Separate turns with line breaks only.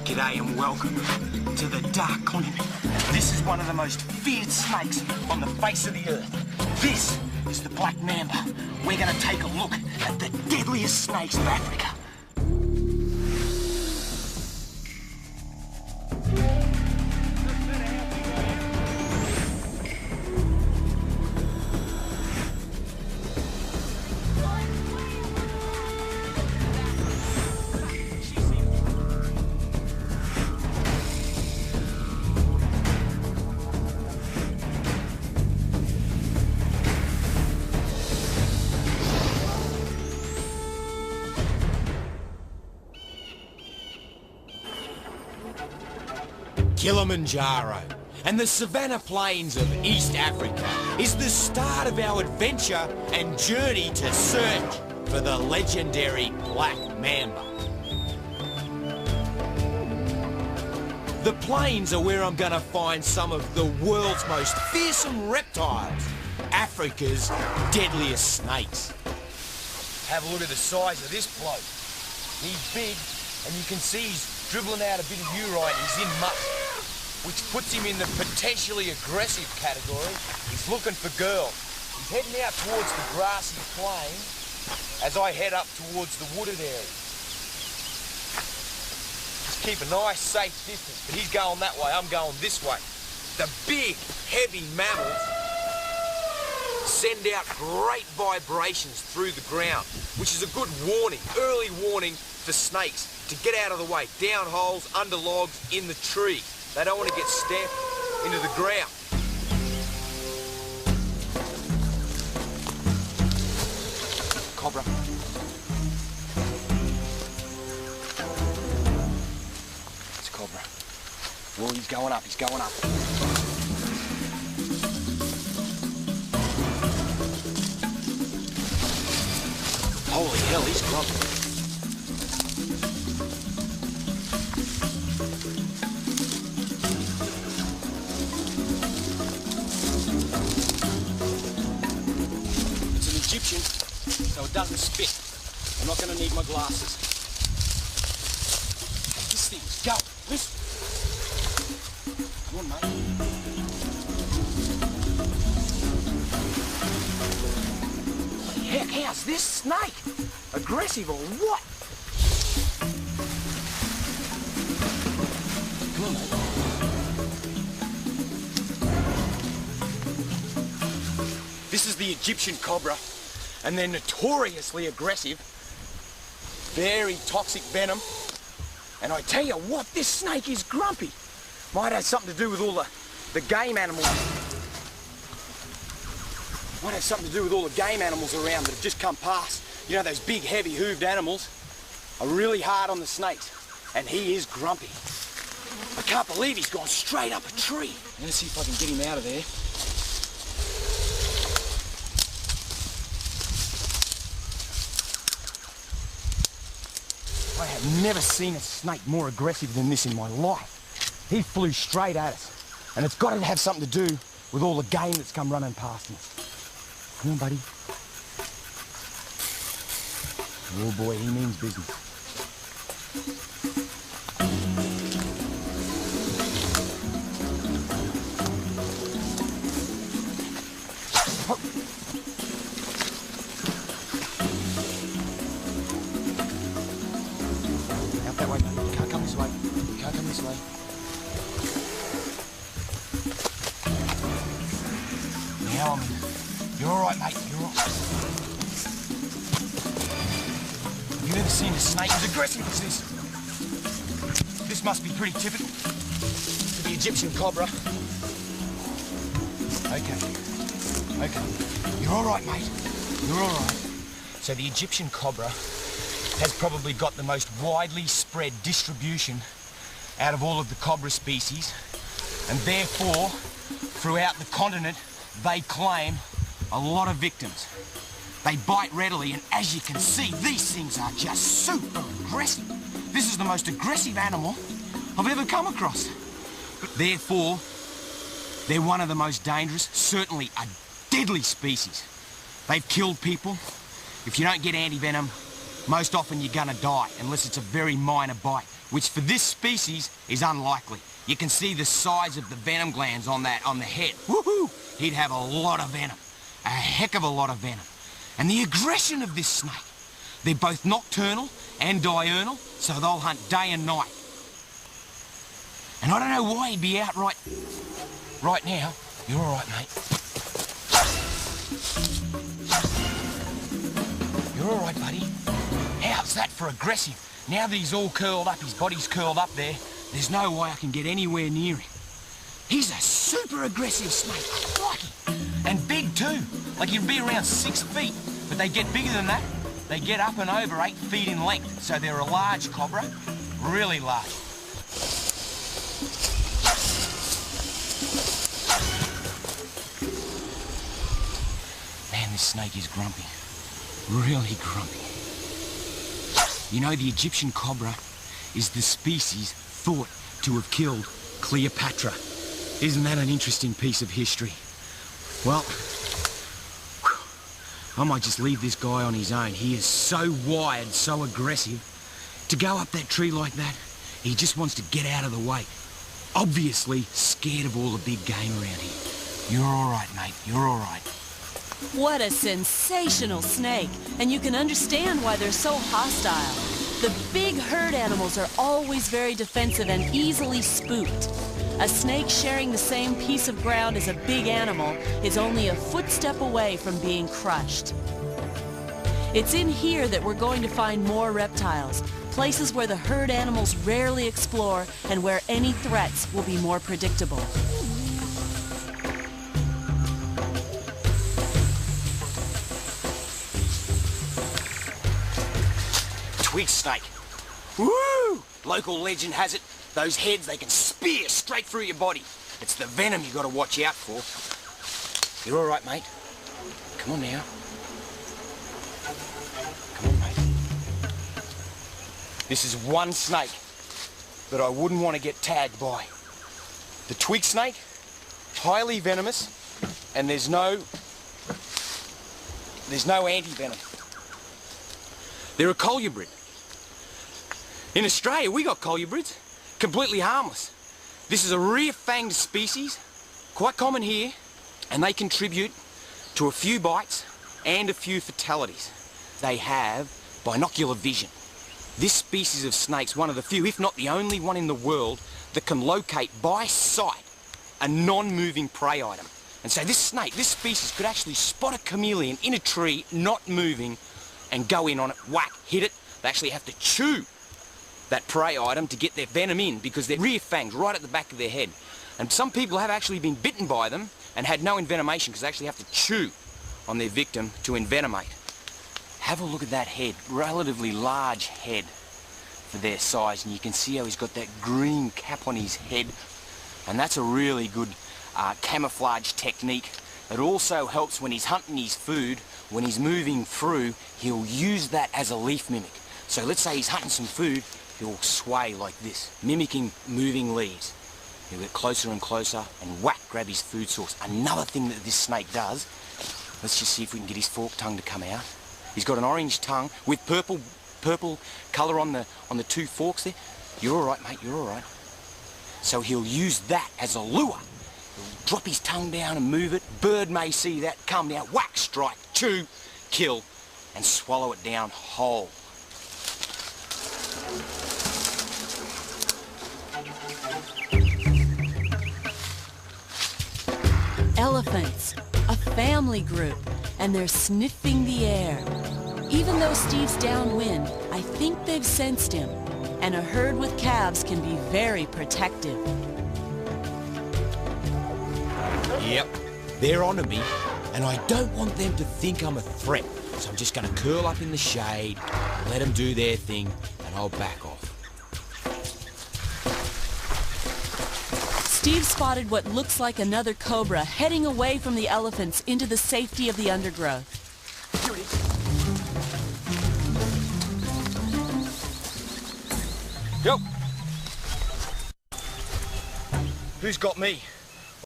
G'day and welcome to the Dark Continent. This is one of the most feared snakes on the face of the earth. This is the Black Mamba. We're going to take a look at the deadliest snakes of Africa.
Kilimanjaro and the savannah plains of East Africa is the start of our adventure and journey to search for the legendary Black Mamba. The plains are where I'm gonna find some of the world's most fearsome reptiles, Africa's deadliest snakes. Have a look at the size of this bloke. He's big, and you can see he's dribbling out a bit of urine. He's in muck, which puts him in the potentially aggressive category. He's looking for girls. He's heading out towards the grassy plain as I head up towards the wooded area. Just keep a nice, safe distance, but he's going that way, I'm going this way. The big, heavy mammals send out great vibrations through the ground, which is a good warning, early warning for snakes to get out of the way, down holes, under logs, in the trees. They don't want to get stamped into the ground. Cobra. It's a cobra. Oh, he's going up, he's going up. Holy hell, he's grumpy. Egyptian, so it doesn't spit. I'm not going to need my glasses. This thing's going. Listen. Come on, mate. Heck, how's this snake? Aggressive or what? Come on, mate. This is the Egyptian cobra. And they're notoriously aggressive, very toxic venom. And I tell you what, this snake is grumpy. Might have something to do with all the game animals. Might have something to do with all the game animals around that have just come past. You know, those big, heavy, hooved animals are really hard on the snakes. And he is grumpy. I can't believe he's gone straight up a tree. I'm gonna see if I can get him out of there. I have never seen a snake more aggressive than this in my life. He flew straight at us. And it's got to have something to do with all the game that's come running past me. Come on, buddy. Oh boy, he means business. Oh. That way, mate. You can't come this way. You can't come this way. Now you're all right, mate. You're all right. You've never seen a snake as aggressive as this. This must be pretty typical for the Egyptian cobra. Okay. Okay. You're all right, mate. You're all right. So the Egyptian cobra has probably got the most widely spread distribution out of all of the cobra species, and therefore, throughout the continent, they claim a lot of victims. They bite readily, and as you can see, these things are just super aggressive. This is the most aggressive animal I've ever come across. Therefore, they're one of the most dangerous, certainly a deadly species. They've killed people If you don't get anti-venom, most often you're gonna die, unless it's a very minor bite, which for this species is unlikely. You can see the size of the venom glands on the head. Woohoo! He'd have a lot of venom. A heck of a lot of venom. And the aggression of this snake. They're both nocturnal and diurnal, so they'll hunt day and night. And I don't know why he'd be out right now. You're all right, mate. You're all right, buddy. How's that for aggressive? Now that he's all curled up, his body's curled up there, there's no way I can get anywhere near him. He's a super aggressive snake. I like him. And big too. Like he'd be around 6 feet. But they get bigger than that. They get up and over 8 feet in length. So they're a large cobra. Really large. Man, this snake is grumpy. Really grumpy. You know, the Egyptian cobra is the species thought to have killed Cleopatra. Isn't that an interesting piece of history? Well, I might just leave this guy on his own. He is so wired, so aggressive. To go up that tree like that, he just wants to get out of the way. Obviously scared of all the big game around here. You're all right, mate. You're all right.
What a sensational snake, and you can understand why they're so hostile. The big herd animals are always very defensive and easily spooked. A snake sharing the same piece of ground as a big animal is only a footstep away from being crushed. It's in here that we're going to find more reptiles, places where the herd animals rarely explore and where any threats will be more predictable.
Twig snake. Woo! Local legend has it, those heads, they can spear straight through your body. It's the venom you got to watch out for. You're all right, mate. Come on now. Come on, mate. This is one snake that I wouldn't want to get tagged by. The twig snake, highly venomous, and there's no anti-venom. They're a colubrid. In Australia, we got colubrids, completely harmless. This is a rear-fanged species, quite common here, and they contribute to a few bites and a few fatalities. They have binocular vision. This species of snake's one of the few, if not the only one in the world, that can locate by sight a non-moving prey item. And so this snake, this species, could actually spot a chameleon in a tree, not moving, and go in on it, whack, hit it. They actually have to chew that prey item to get their venom in because they're rear fangs right at the back of their head. And some people have actually been bitten by them and had no envenomation because they actually have to chew on their victim to envenomate. Have a look at that head, relatively large head for their size, and you can see how he's got that green cap on his head, and that's a really good camouflage technique. It also helps when he's hunting his food. When he's moving through, he'll use that as a leaf mimic. So let's say he's hunting some food, he'll sway like this, mimicking moving leaves. He'll get closer and closer and whack, grab his food source. Another thing that this snake does, let's just see if we can get his forked tongue to come out. He's got an orange tongue with purple colour on the two forks there. You're all right, mate, you're all right. So he'll use that as a lure. He'll drop his tongue down and move it. Bird may see that, come down, whack, strike, chew, kill, and swallow it down whole.
Elephants, a family group, and they're sniffing the air. Even though Steve's downwind, I think they've sensed him, and a herd with calves can be very protective.
Yep, they're onto me, and I don't want them to think I'm a threat, so I'm just going to curl up in the shade, let them do their thing, and I'll back off.
Steve spotted what looks like another cobra heading away from the elephants into the safety of the undergrowth.
Here it is. Yo! Who's got me?